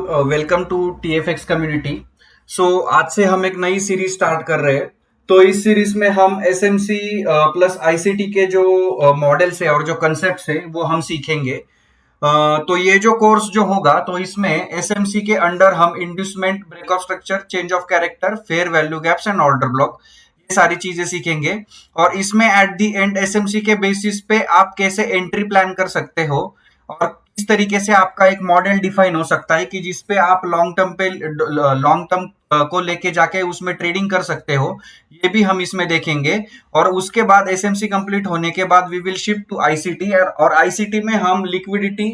Welcome to TFX community. आज से हम एक नई सीरीज स्टार्ट कर रहे हैं। तो इस सीरीज में हम SMC प्लस ICT के जो मॉडल्स है और जो कंसेप्ट है वो हम सीखेंगे। तो ये जो कोर्स जो होगा तो इसमें SMC के अंडर हम inducement, break of structure, change of character, fair value gaps and order block, ये सारी चीजें सीखेंगे। और इसमें एट द एंड SMC के बेसिस पे आप कैसे एंट्री प्लान कर सकते हो और किस तरीके से आपका एक मॉडल डिफाइन हो सकता है कि जिसपे आप लॉन्ग टर्म को लेके जाके उसमें ट्रेडिंग कर सकते हो, ये भी हम इसमें देखेंगे। और उसके बाद SMC कंप्लीट होने के बाद we will shift to ICT, और ICT में हम liquidity,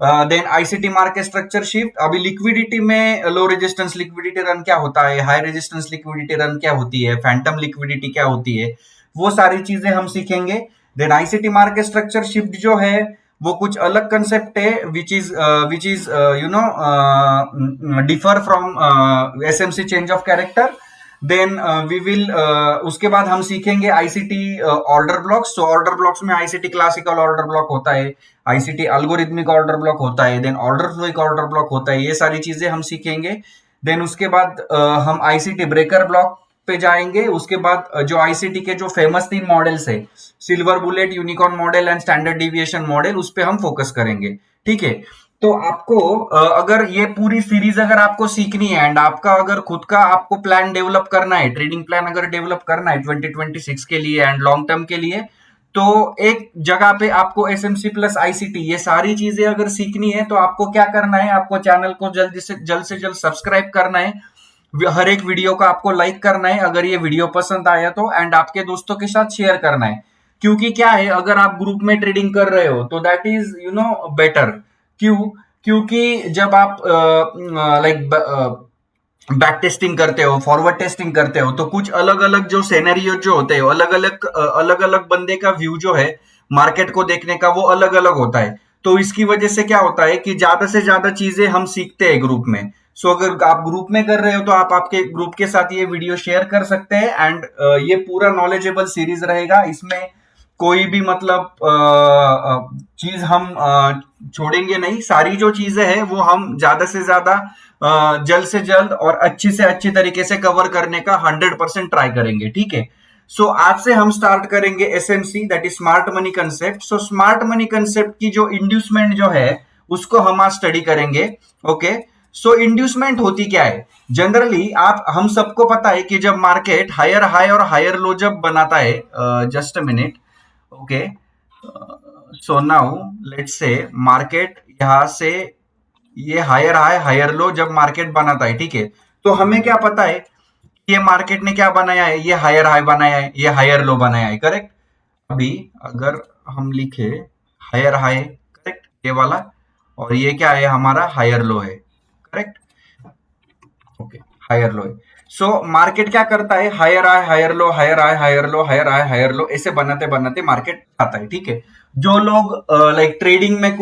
then ICT market structure shift. अभी लिक्विडिटी में लो रेजिस्टेंस लिक्विडिटी रन क्या होता है, हाई रेजिस्टेंस लिक्विडिटी रन क्या होती है, फैंटम लिक्विडिटी क्या होती है, वो सारी चीजें हम सीखेंगे। Then ICT market structure shift जो है वो कुछ अलग कंसेप्ट है which is differ from SMC change of character. Then we will उसके बाद हम सीखेंगे ICT ऑर्डर ब्लॉक्स। तो ऑर्डर ब्लॉक्स में ICT क्लासिकल ऑर्डर ब्लॉक होता है, ICT अल्गोरिथमिक ऑर्डर ब्लॉक होता है, then order flow order block होता है, ये सारी चीजें हम सीखेंगे। देन उसके बाद हम ICT ब्रेकर ब्लॉक पे जाएंगे। उसके बाद जो ICT के जो फेमस 3 मॉडल्स है, silver bullet, unicorn model and standard deviation model, उस पे हम फोकस करेंगे। ठीक है। तो आपको अगर ये पूरी सीरीज अगर आपको सीखनी है एंड आपका अगर खुद का आपको प्लान डेवलप करना है, ट्रेडिंग प्लान अगर डेवलप करना है 2026 के लिए एंड लॉन्ग टर्म के लिए, तो एक जगह पे आपको SMC प्लस ICT ये सारी चीजें अगर सीखनी है तो आपको क्या करना है, आपको चैनल को जल्द से जल्द सब्सक्राइब करना है, हर एक वीडियो को आपको लाइक करना है अगर ये वीडियो पसंद आया तो, एंड आपके दोस्तों के साथ शेयर करना है। क्योंकि क्या है, अगर आप ग्रुप में ट्रेडिंग कर रहे हो तो दैट इज बेटर। क्यों? क्योंकि जब आप लाइक बैक टेस्टिंग करते हो, फॉरवर्ड टेस्टिंग करते हो, तो कुछ अलग अलग जो सेनेरियो जो होते हैं, अलग अलग बंदे का व्यू जो है मार्केट को देखने का वो अलग अलग होता है। तो इसकी वजह से क्या होता है कि ज्यादा से ज्यादा चीजें हम सीखते हैं ग्रुप में। अगर आप ग्रुप में कर रहे हो तो आप आपके ग्रुप के साथ ये वीडियो शेयर कर सकते हैं एंड ये पूरा नॉलेजेबल सीरीज रहेगा। इसमें कोई भी मतलब चीज हम छोड़ेंगे नहीं। सारी जो चीजें हैं वो हम ज्यादा से ज्यादा जल्द से जल्द और अच्छी से अच्छी तरीके से कवर करने का 100% ट्राई करेंगे। ठीक है। आज से हम स्टार्ट करेंगे SMC, that is smart money concept. Smart money concept की जो इंड्यूसमेंट जो है उसको हम आज स्टडी करेंगे। ओके। इंड्यूसमेंट होती क्या है? जनरली हम सबको पता है कि जब मार्केट हायर हाई और हायर लो जब बनाता है, just a minute. Okay. Now let's say market यहां से ये हायर हाई हायर लो जब मार्केट बनाता है, ठीक है, तो हमें क्या पता है ये मार्केट ने क्या बनाया है, ये हायर हाई बनाया है, ये हायर लो बनाया है, करेक्ट। अभी अगर हम लिखे हायर हाई, करेक्ट, ये वाला, और ये क्या है, हमारा हायर लो है, करेक्ट। ओके, हायर लो है। मार्केट क्या करता है, हायर आए हायर लो, हायर आए हायर लो, हायर आए हायर लो, ऐसे बनाते बनाते मार्केट आता है। ठीक है। जो लोग लाइक ट्रेडिंग में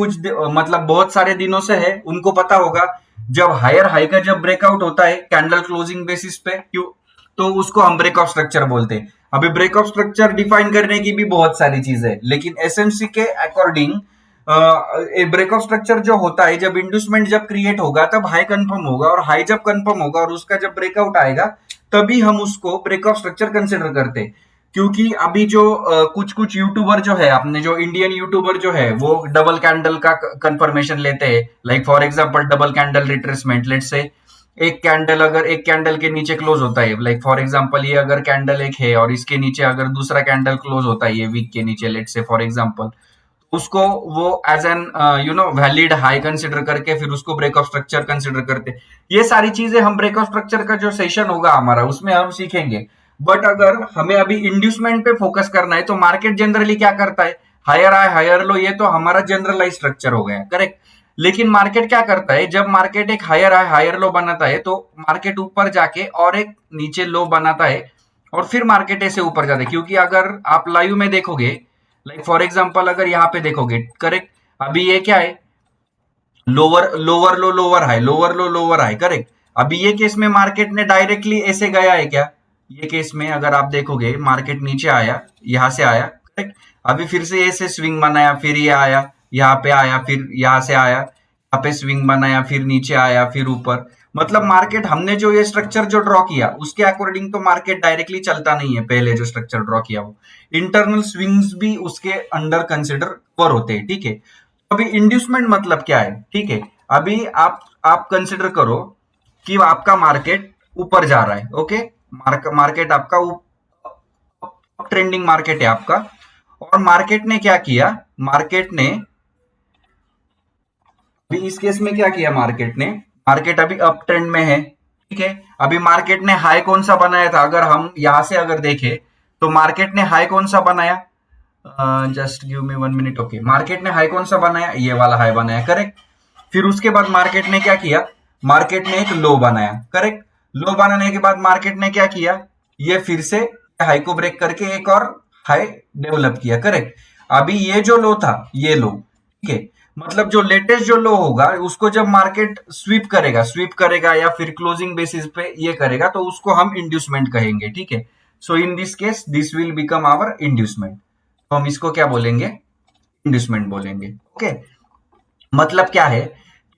मतलब बहुत सारे दिनों से है, उनको पता होगा जब हायर हाई का जब ब्रेकआउट होता है कैंडल क्लोजिंग बेसिस पे, क्यों, तो उसको हम ब्रेक ऑफ स्ट्रक्चर बोलते हैं। अभी ब्रेक ऑफ स्ट्रक्चर डिफाइन करने की भी बहुत सारी चीजें है, लेकिन SMC के अकॉर्डिंग ब्रेक ऑफ स्ट्रक्चर जो होता है, जब इंड्यूसमेंट जब क्रिएट होगा तब हाई कंफर्म होगा, और हाई जब कंफर्म होगा और उसका जब ब्रेकआउट आएगा तभी हम उसको ब्रेक ऑफ स्ट्रक्चर कंसिडर करते हैं। क्योंकि अभी जो कुछ कुछ यूट्यूबर जो है, अपने जो इंडियन यूट्यूबर जो है, वो डबल कैंडल का कंफर्मेशन लेते हैं। Like for example double candle retracement, let's say एक कैंडल अगर एक कैंडल के नीचे क्लोज होता है, लाइक फॉर एग्जांपल ये अगर कैंडल एक है और इसके नीचे अगर दूसरा कैंडल क्लोज होता है ये वीक के नीचे, लेट से फॉर एग्जांपल, उसको वो as an valid high consider करके फिर उसको ब्रेक ऑफ स्ट्रक्चर कंसिडर करते। ये सारी चीजें हम ब्रेक ऑफ स्ट्रक्चर का जो सेशन होगा हमारा उसमें हम सीखेंगे। बट अगर हमें अभी इंड्यूसमेंट पे फोकस करना है तो मार्केट जनरली क्या करता है, हायर हाई हायर लो, ये तो हमारा जनरलाइज स्ट्रक्चर हो गया, करेक्ट। लेकिन मार्केट क्या करता है, जब मार्केट एक हायर हाई हायर लो बनाता है तो मार्केट ऊपर जाके और एक नीचे लो बनाता है और फिर मार्केट ऐसे ऊपर जाता है। क्योंकि अगर आप लाइव में देखोगे, लाइक फॉर एग्जांपल अगर यहाँ पे देखोगे, करेक्ट, अभी ये क्या है, लोअर लोअर लो लोअर हाई, लोअर लो लोअर हाई, करेक्ट। अभी ये केस में मार्केट ने डायरेक्टली ऐसे गया है क्या? ये केस में अगर आप देखोगे मार्केट नीचे आया, यहां से आया, करेक्ट, अभी फिर से ऐसे स्विंग बनाया, फिर ये आया, यहाँ पे आया, फिर यहां से आया, यहाँ पे स्विंग बनाया, फिर नीचे आया, फिर ऊपर। मतलब मार्केट हमने जो ये स्ट्रक्चर जो ड्रॉ किया उसके अकॉर्डिंग तो मार्केट डायरेक्टली चलता नहीं है। पहले जो स्ट्रक्चर ड्रॉ किया वो इंटरनल स्विंग्स भी उसके अंडर कंसिडर कर होते हैं, ठीक है। अभी इंड्यूसमेंट मतलब क्या है, ठीक है। अभी आप कंसिडर करो कि आपका मार्केट ऊपर जा रहा है, ओके। मार्केट आपका ट्रेंडिंग मार्केट है आपका, और मार्केट ने क्या किया, मार्केट ने अभी इस केस में क्या किया, मार्केट अभी अप ट्रेंड में है, ठीक है। अभी मार्केट ने हाई कौन सा बनाया था, अगर हम यहां से अगर देखें तो मार्केट ने हाई कौन सा बनाया, just give me 1 minute, okay. Market ने हाई कौन सा बनाया, ये वाला हाई बनाया, करेक्ट। फिर उसके बाद मार्केट ने क्या किया, मार्केट ने एक लो बनाया, करेक्ट। लो बनाने के बाद मार्केट ने क्या किया, ये फिर से हाई को ब्रेक करके एक और हाई डेवलप किया, करेक्ट। अभी ये जो लो था, ये लो, ठीक है। मतलब जो लेटेस्ट जो लो होगा उसको जब मार्केट स्वीप करेगा या फिर क्लोजिंग बेसिस पे ये करेगा तो उसको हम इंड्यूसमेंट कहेंगे, ठीक है। So in this case this will become our inducement. तो हम इसको क्या बोलेंगे, इंड्यूसमेंट बोलेंगे, ओके। मतलब क्या है,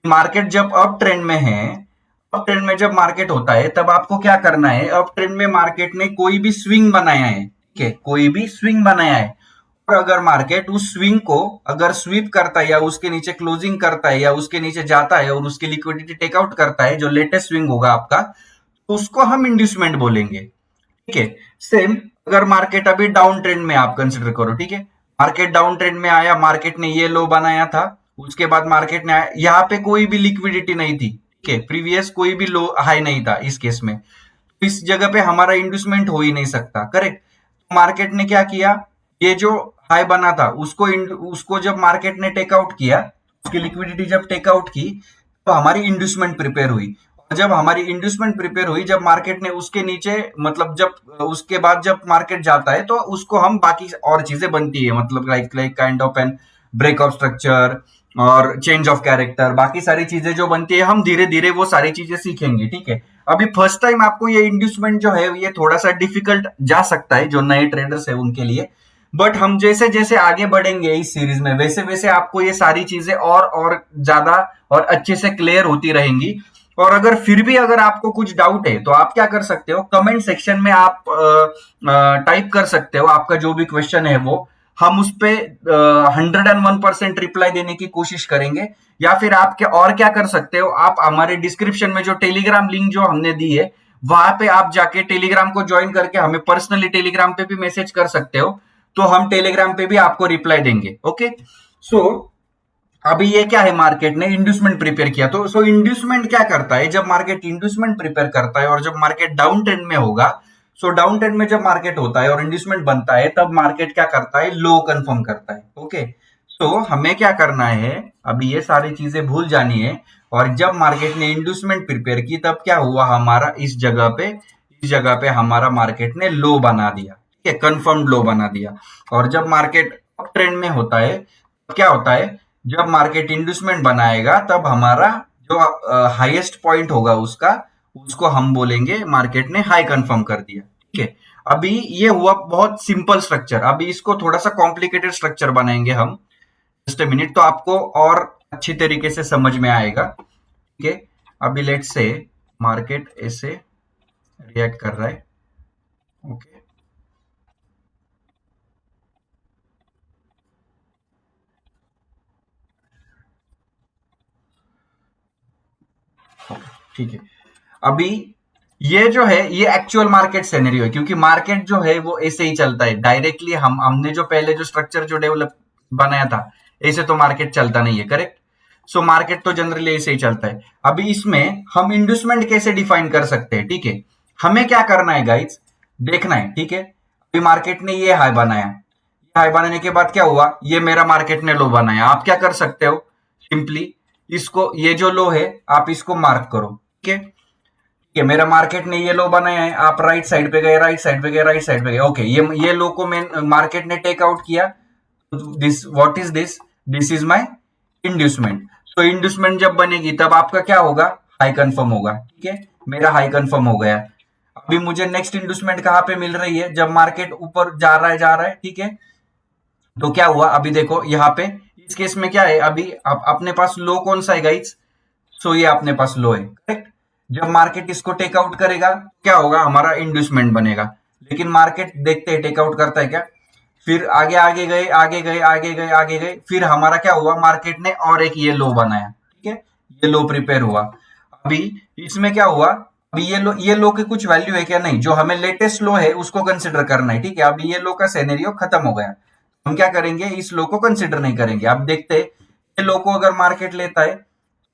मार्केट जब अप ट्रेंड में है, अप ट्रेंड में जब मार्केट होता है तब आपको क्या करना है, अप ट्रेंड में मार्केट ने कोई भी स्विंग बनाया है, ठीक है, कोई भी स्विंग बनाया है, और अगर मार्केट उस स्विंग को अगर स्वीप करता है या उसके नीचे क्लोजिंग करता है या उसके नीचे जाता है और उसकी लिक्विडिटी टेकआउट करता है, जो लेटेस्ट स्विंग होगा आपका, तो उसको हम इंड्यूसमेंट बोलेंगे, ठीक है। सेम अगर मार्केट अभी डाउन ट्रेंड में आप कंसिडर करो, ठीक है। मार्केट डाउन ट्रेंड में आया, मार्केट ने ये लो बनाया था, उसके बाद मार्केट ने यहाँ पे कोई भी लिक्विडिटी नहीं थी, ठीक है, प्रीवियस कोई भी लो हाई नहीं था इस केस में, तो इस जगह पे हमारा इंड्यूसमेंट हो ही नहीं सकता, करेक्ट। मार्केट ने क्या किया, ये जो हाई बना था उसको जब मार्केट ने टेकआउट किया, उसकी लिक्विडिटी जब टेकआउट की तो हमारी इंड्यूसमेंट प्रिपेयर हुई। और जब हमारी इंड्यूसमेंट प्रिपेयर हुई, जब मार्केट ने उसके नीचे मतलब जब उसके बाद जब मार्केट जाता है तो उसको हम बाकी और चीजें बनती है, मतलब like kind of an breakout structure और चेंज ऑफ कैरेक्टर, बाकी सारी चीजें जो बनती है हम धीरे धीरे वो सारी चीजें सीखेंगे, ठीक है। अभी फर्स्ट टाइम आपको ये इंड्यूसमेंट जो है ये थोड़ा सा डिफिकल्ट जा सकता है जो नए ट्रेडर्स है उनके लिए, बट हम जैसे जैसे आगे बढ़ेंगे इस सीरीज में वैसे वैसे आपको ये सारी चीजें और ज्यादा और अच्छे से क्लियर होती रहेंगी। और अगर फिर भी अगर आपको कुछ डाउट है तो आप क्या कर सकते हो, कमेंट सेक्शन में आप टाइप कर सकते हो आपका जो भी क्वेश्चन है वो, हम उस पे 101% रिप्लाई देने की कोशिश करेंगे। या फिर आप क्या और क्या कर सकते हो, आप हमारे डिस्क्रिप्शन में जो टेलीग्राम लिंक जो हमने दी है वहां पे आप जाके टेलीग्राम को ज्वाइन करके हमें पर्सनली टेलीग्राम पे भी मैसेज कर सकते हो, तो हम टेलीग्राम पे भी आपको रिप्लाई देंगे, ओके। सो अभी ये क्या है, मार्केट ने इंड्यूसमेंट प्रिपेयर किया, तो सो इंड्यूसमेंट क्या करता है, जब मार्केट इंड्यूसमेंट प्रिपेयर करता है और जब मार्केट डाउन ट्रेंड में होगा, सो डाउन ट्रेंड में जब मार्केट होता है और इंड्यूसमेंट बनता है तब मार्केट क्या करता है, लो कंफर्म करता है, ओके। तो हमें क्या करना है, अभी ये सारी चीजें भूल जानी है। और जब मार्केट ने इंड्यूसमेंट प्रिपेयर की तब क्या हुआ, हमारा इस जगह पे हमारा मार्केट ने लो बना दिया, ठीक है, कंफर्म लो बना दिया। और जब मार्केट अप ट्रेंड में होता है तो क्या होता है, जब मार्केट इंड्यूसमेंट बनाएगा तब हमारा जो हाईएस्ट पॉइंट होगा उसको हम बोलेंगे मार्केट ने हाई कंफर्म कर दिया, ठीक है। अभी ये हुआ बहुत सिंपल स्ट्रक्चर, अभी इसको थोड़ा सा कॉम्प्लिकेटेड स्ट्रक्चर बनाएंगे हम, जस्ट ए मिनट, तो आपको और अच्छी तरीके से समझ में आएगा, ठीक है। अभी लेट्स से मार्केट ऐसे रिएक्ट कर रहा है, ओके। ठीक है। अभी ये जो है ये एक्चुअल मार्केट सिनेरियो है, क्योंकि मार्केट जो है वो ऐसे ही चलता है डायरेक्टली, हमने जो पहले जो स्ट्रक्चर जो डेवलप बनाया था ऐसे तो मार्केट चलता नहीं है, करेक्ट। सो मार्केट तो जनरली ऐसे ही चलता है। अभी इसमें हम इंड्यूसमेंट कैसे डिफाइन कर सकते हैं, ठीक है। हमें क्या करना है गाइज, देखना है, ठीक है। अभी मार्केट ने ये हाई बनाया, हाई बनाने के बाद क्या हुआ, ये मेरा मार्केट ने लो बनाया, आप क्या कर सकते हो, सिंपली इसको, ये जो लो है आप इसको मार्क करो, ठीक है। कि मेरा मार्केट ने ये लो बनाया है, आप राइट साइड पे गए, राइट साइड पे गए, राइट साइड पे गए, ओके। ये लो को मैं मार्केट ने टेक आउट किया, this what is this, this is my inducement. तो इंड्यूसमेंट जब बनेगी तब आपका क्या होगा, हाई कंफर्म होगा, ठीक है। मेरा हाई कंफर्म हो गया। अभी मुझे नेक्स्ट इंड्यूसमेंट कहाँ पे मिल रही है, जब मार्केट ऊपर जा रहा है, ठीक है। तो क्या हुआ, अभी देखो यहाँ पे इस केस में क्या है, अभी अपने पास लो कौन सा है गाइस? सो ये अपने पास लो है, करेक्ट। जब मार्केट इसको टेकआउट करेगा क्या होगा, हमारा इंड्यूसमेंट बनेगा। लेकिन मार्केट देखते हैं टेकआउट करता है क्या। फिर आगे आगे गए आगे गए आगे गए आगे गए, फिर हमारा क्या हुआ, मार्केट ने और एक ये लो बनाया, ठीक है। ये लो प्रिपेयर हुआ। अभी इसमें क्या हुआ, अभी ये लो की कुछ वैल्यू है क्या? नहीं। जो हमें लेटेस्ट लो है उसको कंसिडर करना है, ठीक है। अभी ये लो का सिनेरियो खत्म हो गया, हम क्या करेंगे, इस लो को कंसिडर नहीं करेंगे। अब देखते हैं ये लो को अगर मार्केट लेता है,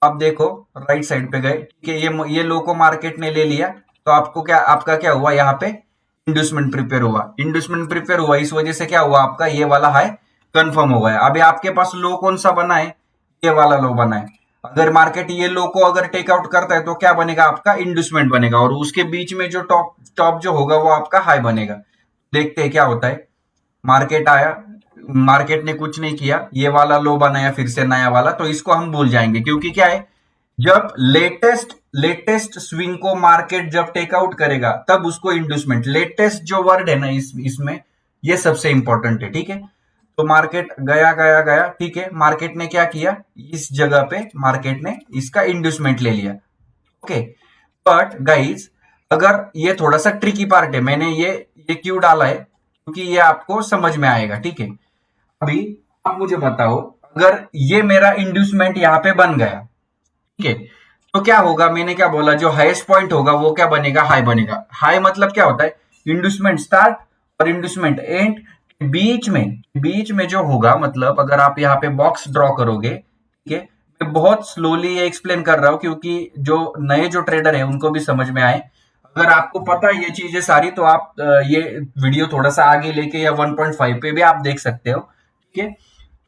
आप देखो राइट साइड पे गए, ठीक है। ये लो को मार्केट ने ले लिया, तो आपको क्या, आपका क्या हुआ यहाँ पे, इंड्यूसमेंट प्रिपेयर हुआ। इंड्यूसमेंट प्रिपेयर हुआ, इस वजह से क्या हुआ, आपका ये वाला हाई कंफर्म हो गया। अभी आपके पास लो कौन सा बना है, ये वाला लो बना है। अगर मार्केट ये लो को अगर टेकआउट करता है तो क्या बनेगा, आपका इंड्यूसमेंट बनेगा, और उसके बीच में जो टॉप टॉप जो होगा वो आपका हाई बनेगा। देखते हैं क्या होता है। मार्केट आया, मार्केट ने कुछ नहीं किया, ये वाला लो बनाया फिर से नया वाला, तो इसको हम भूल जाएंगे, क्योंकि क्या है, जब लेटेस्ट लेटेस्ट स्विंग को मार्केट जब टेकआउट करेगा तब उसको इंड्यूसमेंट, लेटेस्ट जो वर्ड है ना इसमें, ये सबसे इंपॉर्टेंट है, ठीक है। तो मार्केट गया गया गया, ठीक है। मार्केट ने क्या किया, इस जगह पे मार्केट ने इसका इंड्यूसमेंट ले लिया, ओके। बट गाइज, अगर ये थोड़ा सा ट्रिकी पार्ट है, मैंने ये क्यों डाला है, क्योंकि ये आपको समझ में आएगा, ठीक है। अभी आप मुझे बताओ, अगर ये मेरा इंड्यूसमेंट यहाँ पे बन गया, ठीक है, तो क्या होगा, मैंने क्या बोला, जो हाईएस्ट पॉइंट होगा वो क्या बनेगा, हाई बनेगा। हाई मतलब क्या होता है, इंड्यूसमेंट स्टार्ट और इंड्यूसमेंट एंड, बीच में जो होगा, मतलब अगर आप यहाँ पे बॉक्स ड्रॉ करोगे, ठीक है। मैं बहुत स्लोली ये एक्सप्लेन कर रहा हूँ, क्योंकि जो नए जो ट्रेडर है उनको भी समझ में आए। अगर आपको पता है ये चीजें सारी, तो आप ये वीडियो थोड़ा सा आगे लेके या 1.5 पे भी आप देख सकते हो, ठीक है।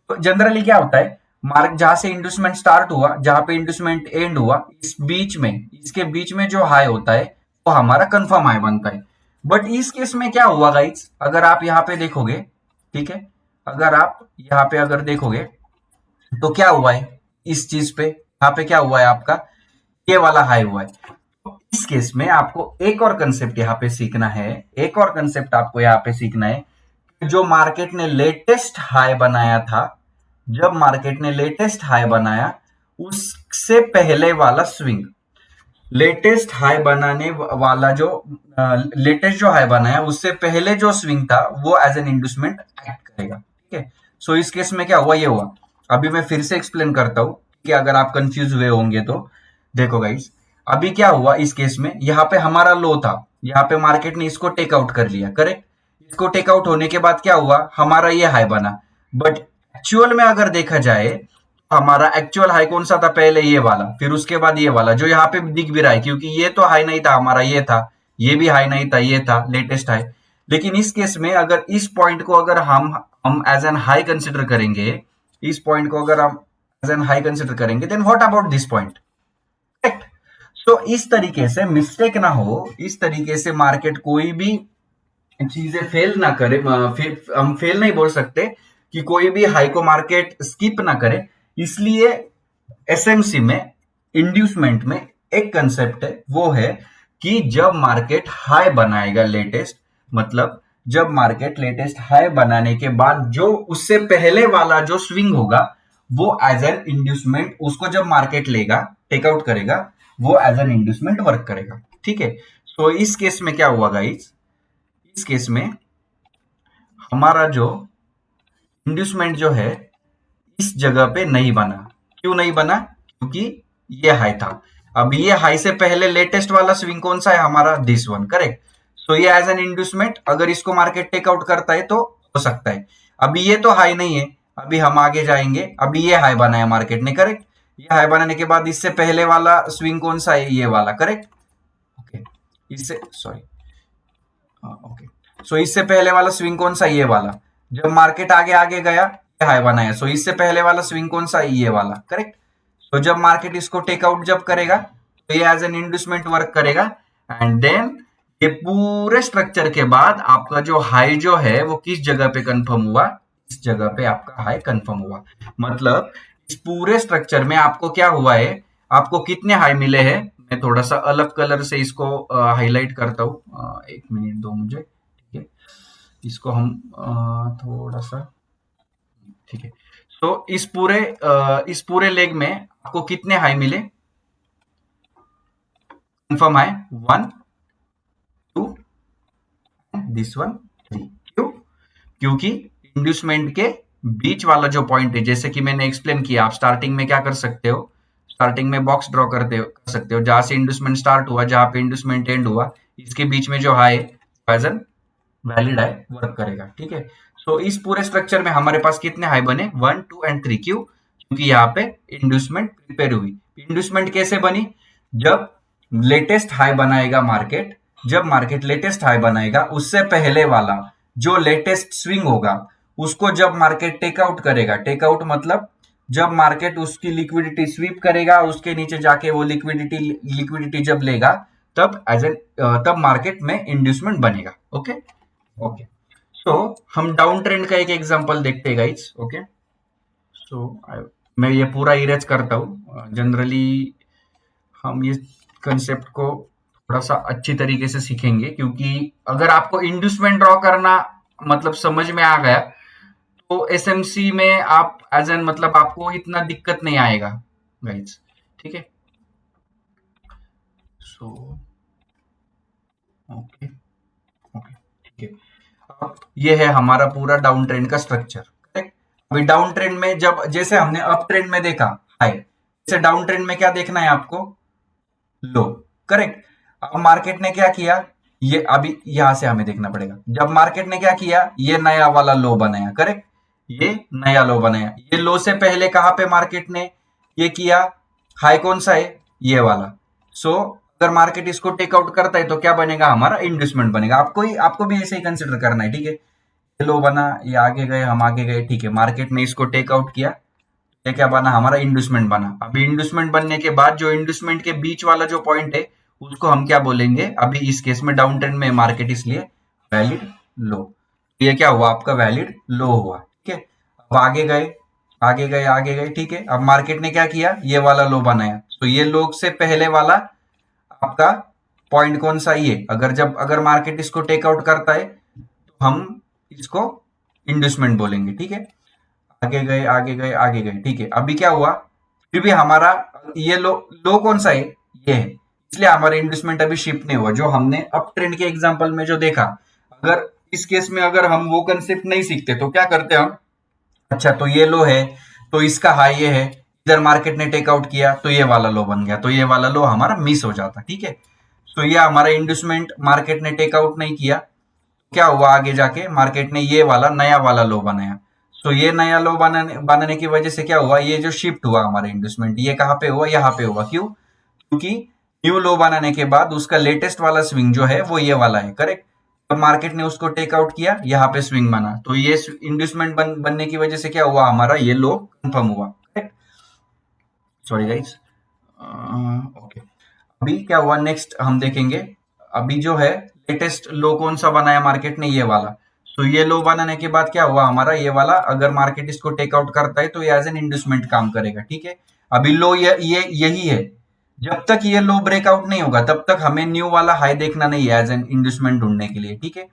तो जनरली क्या होता है, मार्क जहां से इंड्यूसमेंट स्टार्ट हुआ, जहां पे इंड्यूसमेंट एंड हुआ, इस बीच में, इसके बीच में जो हाई होता है वो हमारा कंफर्म हाई बनता है। बट इस केस में क्या हुआ गाइस, अगर आप यहाँ पे देखोगे, ठीक है, अगर आप यहाँ पे अगर देखोगे तो क्या हुआ है, इस चीज पे यहाँ पे क्या हुआ है, आपका ये वाला हाई हुआ है। तो इस केस में आपको एक और कंसेप्ट यहाँ पे सीखना है, एक और कंसेप्ट आपको यहाँ पे सीखना है। जो मार्केट ने लेटेस्ट हाई बनाया था, जब मार्केट ने लेटेस्ट हाई बनाया, उससे पहले वाला स्विंग, लेटेस्ट हाई बनाने वाला जो लेटेस्ट जो हाई बनाया उससे पहले जो स्विंग था वो एज एन इंड्यूसमेंट एक्ट करेगा, ठीक है। सो इस केस में क्या हुआ, ये हुआ। अभी मैं फिर से एक्सप्लेन करता हूं कि अगर आप कंफ्यूज हुए होंगे तो देखो गाइस, अभी क्या हुआ इस केस में, यहाँ पे हमारा लो था, यहाँ पे मार्केट ने इसको टेकआउट कर लिया, करेक्ट। इसको टेकआउट होने के बाद क्या हुआ, हमारा ये हाई बना। बट एक्चुअल में अगर देखा जाए, हमारा एक्चुअल हाई कौन सा था, पहले ये वाला, फिर उसके बाद ये वाला जो यहाँ पे दिख भी रहा है, क्योंकि ये तो हाई नहीं था हमारा, ये था। ये भी हाई नहीं था, ये था लेटेस्ट हाई। लेकिन इस केस में अगर इस पॉइंट को अगर हम एज एन हाई कंसिडर करेंगे, इस पॉइंट को अगर हम एज एन हाई कंसिडर करेंगे, then what about this point, correct. तो इस तरीके से मिस्टेक ना हो, इस तरीके से मार्केट कोई भी चीजें फेल ना करे, हम फेल नहीं बोल सकते कि कोई भी हाई को मार्केट स्किप ना करे। इसलिए एसएमसी में, इंड्यूसमेंट में एक कंसेप्ट है, वो है कि जब मार्केट हाई बनाएगा लेटेस्ट, मतलब जब मार्केट लेटेस्ट हाई बनाने के बाद जो उससे पहले वाला जो स्विंग होगा, वो एज एन इंड्यूसमेंट, उसको जब मार्केट लेगा, टेकआउट करेगा, वो एज एन इंड्यूसमेंट वर्क करेगा, ठीक है। तो इस केस में क्या हुआ गाइस, इस केस में हमारा जो इंड्यूसमेंट जो है इस जगह पे नहीं बना। क्यों नहीं बना, क्योंकि ये हाई था। अब ये हाई से पहले लेटेस्ट वाला स्विंग कौन सा है हमारा, दिस वन, करेक्ट। तो ये एज एन इंड्यूसमेंट अगर इसको मार्केट टेकआउट करता है तो हो सकता है। अभी ये तो हाई नहीं है, अभी हम आगे जाएंगे, अभी ये हाई बनाया मार्केट ने, करेक्ट। ये हाई बनाने के बाद इससे पहले वाला स्विंग कौन सा है, ये वाला, करेक्ट। ओके, इससे सॉरी, ओके। सो इससे पहले वाला स्विंग कौन सा, ये वाला। जब मार्केट आगे आगे गया, ये हाई बनाया, सो इससे पहले वाला स्विंग कौन सा, ये वाला, करेक्ट। तो जब मार्केट इसको टेकआउट जब करेगा, तो ये एज एन इंड्यूसमेंट वर्क करेगा। एंड देन ये पूरे स्ट्रक्चर के बाद आपका जो हाई जो है वो किस जगह पे कंफर्म हुआ, इस जगह पे आपका हाई कंफर्म हुआ। मतलब इस पूरे स्ट्रक्चर में आपको क्या हुआ है, आपको कितने हाई मिले हैं। मैं थोड़ा सा अलग कलर से इसको हाईलाइट करता हूँ, एक मिनट दो मुझे, ठीक है। इसको हम थोड़ा सा, ठीक है। तो इस पूरे लेग में आपको कितने हाई मिले? कंफर्म है 1 2 दिस वन 3। क्यों? क्योंकि इंड्यूसमेंट के बीच वाला जो पॉइंट है, जैसे कि मैंने एक्सप्लेन किया, आप स्टार्टिंग में क्या कर सकते हो, स्टार्टिंग में बॉक्स ड्रॉ कर सकते हो, जहां से इंड्यूसमेंट स्टार्ट हुआ, जहां पे इंड्यूसमेंट एंड हुआ, इसके बीच में जो हाई एज वैलिड है वर्क करेगा। ठीक है, तो इस पूरे स्ट्रक्चर में हमारे पास कितने हाई बने? 1 2 एंड 3। क्यों? क्योंकि यहाँ पे इंड्यूसमेंट प्रिपेयर हुई। इंड्यूसमेंट कैसे बनी? जब लेटेस्ट हाई बनाएगा मार्केट, जब मार्केट लेटेस्ट हाई बनाएगा, उससे पहले वाला जो लेटेस्ट स्विंग होगा, उसको जब मार्केट टेकआउट करेगा, टेकआउट मतलब जब मार्केट उसकी लिक्विडिटी स्वीप करेगा, उसके नीचे जाके वो लिक्विडिटी जब लेगा, तब तब मार्केट में इंड्यूसमेंट बनेगा। ओके ओके, तो हम डाउन ट्रेंड का एक एग्जांपल देखते हैं गाइस। ओके, सो मैं ये पूरा इरेज करता हूँ। जनरली हम ये कंसेप्ट को थोड़ा सा अच्छी तरीके से सीखेंगे, क्योंकि अगर आपको इंड्यूसमेंट ड्रॉ करना मतलब समझ में आ गया, तो एसएमसी में आप एज एन मतलब आपको इतना दिक्कत नहीं आएगा गाइस। ठीक है, सो ओके ओके ठीक है। अब ये है हमारा पूरा डाउन ट्रेंड का स्ट्रक्चर। करेक्ट। अभी डाउन ट्रेंड में जब जैसे हमने अप ट्रेंड में देखा हाई, जैसे डाउन ट्रेंड में क्या देखना है आपको? लो। करेक्ट। अब मार्केट ने क्या किया, ये अभी यहां से हमें देखना पड़ेगा। जब मार्केट ने क्या किया, ये नया वाला लो बनाया। करेक्ट, ये नया लो बनाया। ये लो से पहले कहां पे मार्केट ने ये किया, हाई कौन सा है? ये वाला। सो अगर मार्केट इसको टेकआउट करता है तो क्या बनेगा? हमारा इंड्यूसमेंट बनेगा। आपको भी ऐसे ही कंसिडर करना है। ठीक है, ये लो बना, ये आगे गए, हम आगे गए। ठीक है, मार्केट ने इसको टेकआउट किया, ये क्या बना? हमारा इंड्यूसमेंट बना। अभी इंड्यूसमेंट बनने के बाद जो इंड्यूसमेंट के बीच वाला जो पॉइंट है, उसको हम क्या बोलेंगे? अभी इस केस में डाउन ट्रेंड में मार्केट इसलिए वैलिड लो। ये क्या हुआ? आपका वैलिड लो हुआ। ठीक है, अब आगे गए, आगे गए, आगे गए। ठीक है, अब मार्केट ने क्या किया? ये वाला लो बनाया। तो ये लो से पहले वाला आपका पॉइंट कौन सा? ये अगर मार्केट इसको टेकआउट करता है तो हम इसको इंड्यूसमेंट बोलेंगे। ठीक है, आगे गए, आगे गए, आगे गए। ठीक है, अभी क्या हुआ? फिर भी हमारा ये लो कौन सा है? ये है, इसलिए हमारा इंड्यूसमेंट अभी शिफ्ट नहीं हुआ। जो हमने अप ट्रेंड के एग्जांपल में जो देखा, अगर इस केस में अगर हम वो कंसेप्ट नहीं सीखते तो क्या करते हम? अच्छा, तो ये लो है, तो इसका हाई ये है, इधर मार्केट ने टेकआउट किया तो ये वाला लो बन गया, तो ये वाला लो हमारा मिस हो जाता। ठीक है, तो ये हमारा इंड्यूसमेंट मार्केट ने टेकआउट नहीं किया, क्या हुआ? आगे जाके मार्केट ने ये वाला नया वाला लो बनाया। तो ये नया लो बनाने की वजह से क्या हुआ? ये जो शिफ्ट हुआ हमारा इंड्यूसमेंट, ये कहाँ पे हुआ? यहाँ पे हुआ। क्यों? क्योंकि न्यू लो बनाने के बाद उसका लेटेस्ट वाला स्विंग जो है वो ये वाला है। करेक्ट, अब मार्केट ने उसको टेकआउट किया, यहाँ पे स्विंग बना, तो ये इंड्यूसमेंट बनने की वजह से क्या हुआ? हमारा ये लो कंफर्म हुआ। Correct, sorry guys. ओके, अभी क्या हुआ? नेक्स्ट हम देखेंगे। अभी जो है लेटेस्ट लो कौन सा बनाया मार्केट ने? ये वाला। तो ये लो बनाने के बाद क्या हुआ? हमारा ये वाला अगर मार्केट इसको टेकआउट करता है तो ये एज एन इंड्यूसमेंट काम करेगा। ठीक है, अभी लो ये यही है। जब तक ये लो ब्रेकआउट नहीं होगा तब तक हमें न्यू वाला हाई देखना नहीं है एज एन इंड्यूसमेंट ढूंढने के लिए। ठीक है,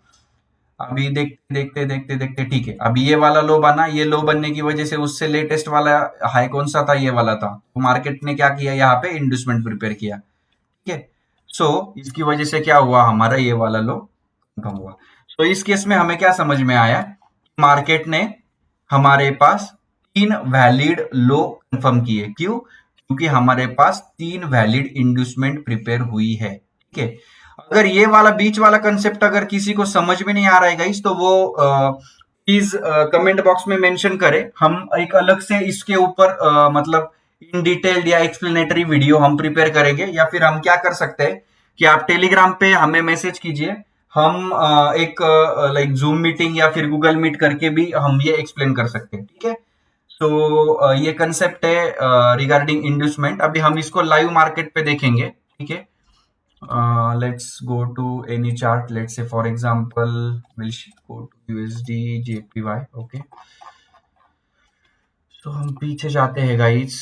अभी देखते देखते देखते देखते ठीक है, अभी ये वाला लो बना। ये लो बनने की वजह से उससे लेटेस्ट वाला हाई कौन सा था? ये वाला था। तो मार्केट ने क्या किया? यहाँ पे इंड्यूसमेंट प्रिपेयर किया। ठीक है, सो इसकी वजह से क्या हुआ? हमारा ये वाला लो कम हुआ। तो इस केस में हमें क्या समझ में आया? मार्केट ने हमारे पास 3 वैलिड लो कंफर्म किए। क्यों? क्योंकि हमारे पास 3 वैलिड इंड्यूसमेंट प्रिपेयर हुई है। ठीक है, अगर ये वाला बीच वाला कंसेप्ट अगर किसी को समझ में नहीं आ रहा है गाइस, तो वो प्लीज कमेंट बॉक्स में मेंशन करें। हम एक अलग से इसके ऊपर मतलब इन डिटेल्ड या एक्सप्लेनेटरी वीडियो हम प्रिपेयर करेंगे, या फिर हम क्या कर सकते हैं कि आप टेलीग्राम पे हमें मैसेज कीजिए, हम एक लाइक जूम मीटिंग या फिर गूगल मीट करके भी हम ये एक्सप्लेन कर सकते हैं। ठीक है, तो ये कंसेप्ट है रिगार्डिंग इंड्यूसमेंट। अभी हम इसको लाइव मार्केट पे देखेंगे। ठीक है, let's go to any chart. Let's say for example we'll go to USD JPY. Okay, तो हम पीछे जाते हैं guys,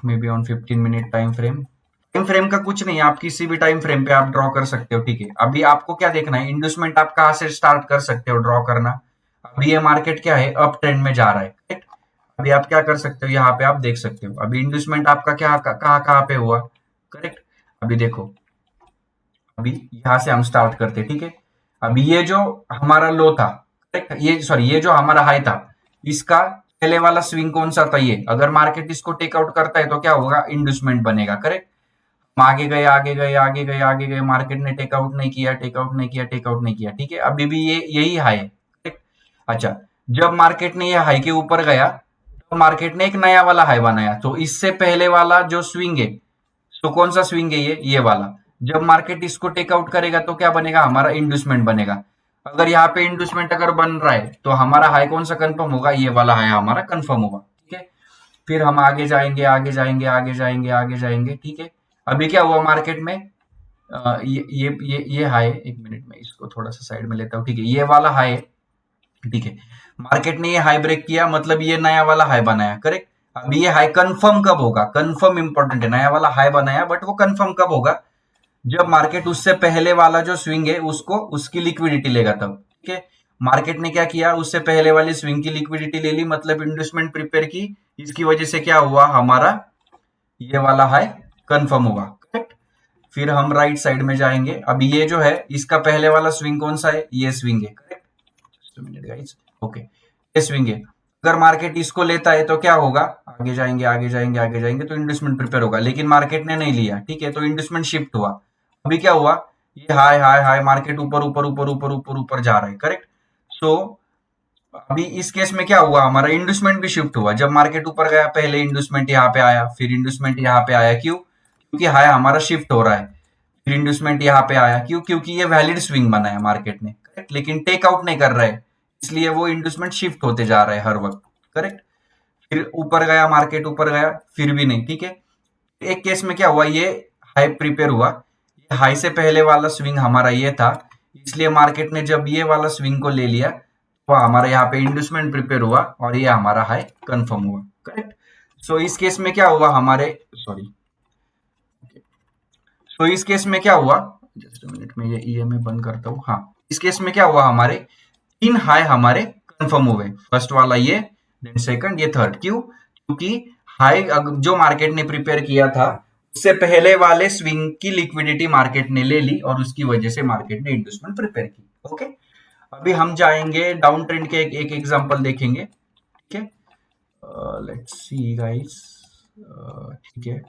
may be on 15 minute time frame. Time frame का कुछ नहीं, आप किसी भी टाइम फ्रेम पे आप ड्रॉ कर सकते हो। ठीक है, अभी आपको क्या देखना है? इंड्यूसमेंट आप कहाँ से स्टार्ट कर सकते हो ड्रॉ करना? अभी ये मार्केट क्या है? अप ट्रेंड में जा रहा है। अभी आप क्या कर सकते हो, यहाँ पे आप देख सकते हो अभी इंड्यूसमेंट आपका क्या कहाँ कहाँ पे हुआ, करेक्ट। अभी देखो, अभी यहाँ से हम स्टार्ट करते, ठीक है। अभी ये जो हमारा लो था, करेक्ट, ये सॉरी ये जो हमारा हाई था, इसका पहले वाला स्विंग कौन सा था, ये अगर मार्केट इसको टेकआउट करता है तो क्या होगा, इंड्यूसमेंट बनेगा, करेक्ट। हम आगे गए आगे गए आगे गए आगे गए, मार्केट ने टेकआउट नहीं किया टेकआउट नहीं किया टेकआउट नहीं किया, ठीक है। अभी भी ये यही हाई है, करेक्ट। अच्छा, जब मार्केट ने ये हाई के ऊपर गया तो मार्केट ने एक नया वाला हाई बनाया, तो इससे पहले वाला जो स्विंग है, तो कौन सा स्विंग है ये वाला। जब मार्केट इसको टेकआउट करेगा तो क्या बनेगा, हमारा इंड्यूसमेंट बनेगा। अगर यहाँ पे इंड्यूसमेंट अगर बन रहा है तो हमारा हाई कौन सा कंफर्म होगा, ये वाला हाई हमारा कंफर्म होगा, ठीक है। फिर हम आगे जाएंगे आगे जाएंगे आगे जाएंगे आगे जाएंगे, ठीक है। अभी क्या हुआ मार्केट में, ये हाई, एक मिनट में इसको थोड़ा सा साइड में लेता हूँ, ठीक है। ये वाला हाई, ठीक है। मार्केट ने ये हाई ब्रेक किया, मतलब ये नया वाला हाई बनाया, करेक्ट। अभी ये हाई कंफर्म कब होगा, कंफर्म इंपॉर्टेंट है, नया वाला हाई बनाया बट वो कंफर्म कब होगा, जब मार्केट उससे पहले वाला जो स्विंग है उसको उसकी लिक्विडिटी लेगा तब, ठीक है। मार्केट ने क्या किया, उससे पहले वाली स्विंग की लिक्विडिटी ले ली, मतलब इन्वेस्टमेंट प्रिपेयर की, इसकी वजह से क्या हुआ, हमारा ये वाला हाई कंफर्म हुआ, करेक्ट। फिर हम राइट साइड में जाएंगे, अभी ये जो है इसका पहले वाला स्विंग कौन सा है, ये स्विंग है, करेक्ट। ओके, ये स्विंग है। अगर मार्केट इसको लेता है तो क्या होगा, आगे जाएंगे आगे जाएंगे आगे जाएंगे तो इन्वेस्टमेंट प्रिपेयर होगा, लेकिन मार्केट ने नहीं लिया, ठीक है, तो इन्वेस्टमेंट शिफ्ट हुआ। अभी क्या हुआ, ये हाई हाई हाई, मार्केट ऊपर ऊपर ऊपर ऊपर ऊपर ऊपर जा रहा है, करेक्ट। सो अभी इस केस में क्या हुआ, हमारा इंड्यूसमेंट भी शिफ्ट हुआ। जब मार्केट ऊपर गया पहले इंड्यूसमेंट यहाँ पे आया, फिर इंड्यूसमेंट यहाँ पे आया, क्यों, क्योंकि हाई हमारा शिफ्ट हो रहा है। फिर इंड्यूसमेंट यहाँ पे आया, क्यों, क्योंकि ये वैलिड स्विंग बनाया मार्केट ने, करेक्ट, लेकिन टेकआउट नहीं कर रहा है, इसलिए वो इंड्यूसमेंट शिफ्ट होते जा रहा है हर वक्त, करेक्ट। फिर ऊपर गया मार्केट, ऊपर गया, फिर भी नहीं, ठीक है। एक केस में क्या हुआ, ये हाई प्रिपेयर हुआ, ये हाई से पहले वाला स्विंग हमारा ये था, इसलिए मार्केट ने जब ये वाला स्विंग को ले लिया तो हमारा यहाँ पे इंड्यूसमेंट प्रिपेयर हुआ और ये हमारा हाई कंफर्म हुआ, करेक्ट। सो इस केस में क्या हुआ हमारे, सॉरी, तो इस केस में क्या हुआ, जस्ट मिनट में ये ईएमआई बंद करता हूँ, हाँ। इस केस में क्या हुआ, हमारे तीन हाई हमारे कंफर्म हुए, फर्स्ट वाला ये, देन सेकंड, ये थर्ड, क्यों, क्योंकि हाई जो मार्केट ने प्रिपेयर किया था उससे पहले वाले स्विंग की लिक्विडिटी मार्केट ने ले ली और उसकी वजह से मार्केट ने इन्वेस्टमेंट प्रिपेयर की, ओके। अभी हम जाएंगे डाउन ट्रेंड के एक एग्जांपल देखेंगे, ठीक है। लेट्स सी गाइस, ठीक है,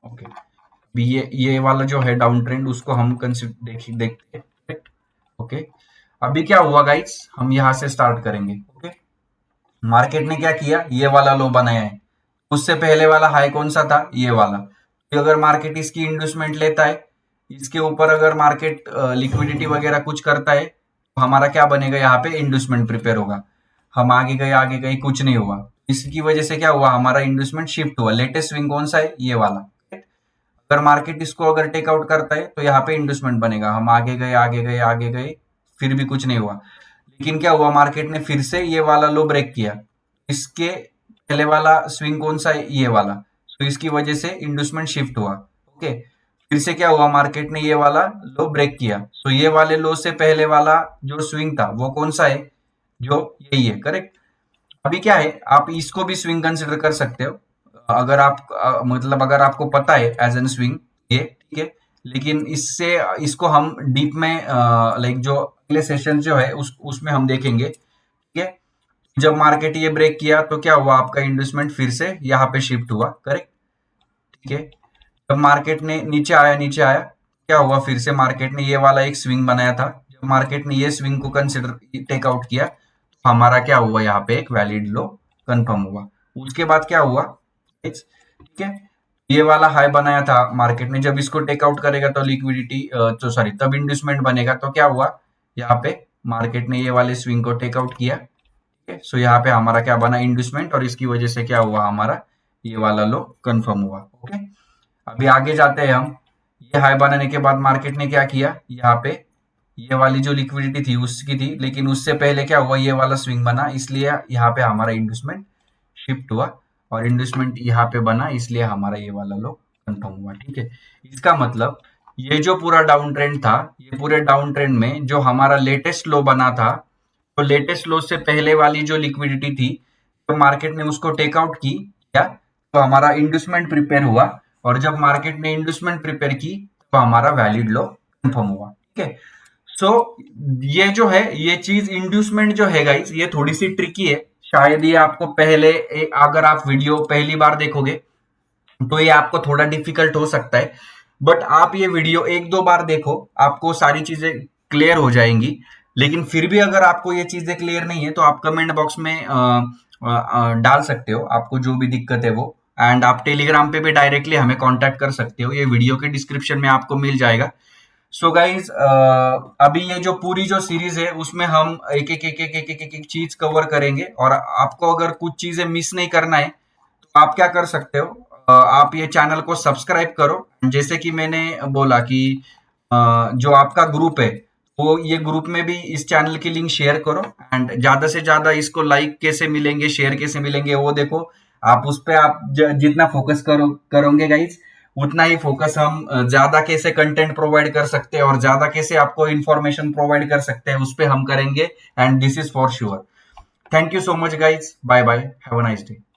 ओके। अभी ये वाला जो है डाउन ट्रेंड, उसको हम देखते हैं, ओके। अभी क्या हुआ गाइस, हम यहाँ से स्टार्ट करेंगे, ओके। मार्केट ने क्या किया, ये वाला लो बनाया है, उससे पहले वाला हाई कौन सा था, ये वाला। तो अगर मार्केट इसकी इंड्यूसमेंट लेता है, इसके ऊपर अगर मार्केट लिक्विडिटी वगैरह कुछ करता है, तो हमारा क्या बनेगा, यहाँ पे इंड्यूसमेंट प्रिपेयर होगा। हम आगे गए कुछ नहीं हुआ, इसकी वजह से क्या हुआ, हमारा इंड्यूसमेंट शिफ्ट हुआ। लेटेस्ट स्विंग कौन सा है, ये वाला। अगर मार्केट इसको अगर टेकआउट करता है तो यहाँ पे इंड्यूसमेंट बनेगा। हम आगे गए आगे गए आगे गए, फिर भी कुछ नहीं हुआ, लेकिन क्या हुआ, मार्केट ने फिर से ये वाला लो ब्रेक किया। इसके पहले वाला स्विंग कौन सा है, ये वाला, तो इसकी वजह से इंड्यूसमेंट शिफ्ट हुआ, ओके। फिर से क्या हुआ, मार्केट ने ये वाला लो ब्रेक किया, तो ये वाले लो से पहले वाला जो स्विंग था वो कौन सा है, जो यही है, करेक्ट। अभी क्या है, आप इसको भी स्विंग कंसिडर कर सकते हो, अगर आप मतलब अगर आपको पता है एज एन स्विंग ये, ठीक है। लेकिन इससे इसको हम डीप में लाइक जो अगले सेशन जो है उसमें हम देखेंगे, ठीक है। जब मार्केट ये ब्रेक किया तो क्या हुआ, आपका इन्वेस्टमेंट फिर से यहाँ पे शिफ्ट हुआ, करेक्ट, ठीक है। जब मार्केट ने नीचे आया, क्या हुआ, फिर से मार्केट ने ये वाला एक स्विंग बनाया था। जब मार्केट ने ये स्विंग को कंसिडर टेकआउट किया तो हमारा क्या हुआ, यहाँ पे एक वैलिड लो कंफर्म हुआ। उसके बाद क्या हुआ, ठीक है, ये वाला हाई बनाया था मार्केट ने, जब इसको टेकआउट करेगा तो लिक्विडिटी तो सॉरी तब इंड्यूसमेंट बनेगा, तो क्या हुआ, यहाँ पे मार्केट ने ये वाले स्विंग को टेकआउट किया, ठीक है। सो यहाँ पे हमारा क्या बना, इंड्यूसमेंट, और इसकी वजह से क्या हुआ, हमारा ये वाला लो कंफर्म हुआ, ओके। अभी आगे जाते हैं हम। ये हाई बनाने के बाद मार्केट ने क्या किया, यहाँ पे ये वाली जो लिक्विडिटी थी उसकी थी, लेकिन उससे पहले क्या हुआ, ये वाला स्विंग बना, इसलिए यहाँ पे हमारा इंड्यूसमेंट शिफ्ट हुआ और इंड्यूसमेंट यहाँ पे बना, इसलिए हमारा ये वाला लो कंफर्म हुआ, ठीक है। इसका मतलब ये जो पूरा डाउन ट्रेंड था, ये पूरे डाउन ट्रेंड में जो हमारा लेटेस्ट लो बना था तो लेटेस्ट लो से पहले वाली जो लिक्विडिटी थी, तो मार्केट ने उसको टेक आउट की क्या, तो हमारा इंड्यूसमेंट प्रिपेयर हुआ, और जब मार्केट ने इंड्यूसमेंट प्रिपेयर की तो हमारा वैलिड लो कंफर्म हुआ। ठीक है, सो ये जो है, ये चीज इंड्यूसमेंट जो है गाइस, ये थोड़ी सी ट्रिकी है। शायद ये आपको पहले अगर आप वीडियो पहली बार देखोगे तो ये आपको थोड़ा डिफिकल्ट हो सकता है, बट आप ये वीडियो एक दो बार देखो, आपको सारी चीजें क्लियर हो जाएंगी। लेकिन फिर भी अगर आपको ये चीजें क्लियर नहीं है तो आप कमेंट बॉक्स में डाल सकते हो आपको जो भी दिक्कत है वो, एंड आप टेलीग्राम पे भी डायरेक्टली हमें कांटेक्ट कर सकते हो, ये वीडियो के डिस्क्रिप्शन में आपको मिल जाएगा। सो गाइज, अभी ये जो पूरी जो सीरीज है उसमें हम एक एक एक एक एक एक एक, एक चीज कवर करेंगे, और आपको अगर कुछ चीजें मिस नहीं करना है तो आप क्या कर सकते हो, आप ये चैनल को सब्सक्राइब करो। जैसे कि मैंने बोला कि जो आपका ग्रुप है, वो ये ग्रुप में भी इस चैनल की लिंक शेयर करो, एंड ज्यादा से ज्यादा इसको लाइक कैसे मिलेंगे, शेयर कैसे मिलेंगे वो देखो। आप उस पे आप जितना फोकस करोगे गाइज, उतना ही फोकस हम ज्यादा कैसे कंटेंट प्रोवाइड कर सकते हैं और ज्यादा कैसे आपको इंफॉर्मेशन प्रोवाइड कर सकते हैं उस पे हम करेंगे, and this is for sure. Thank you so much guys, bye bye, have a nice day.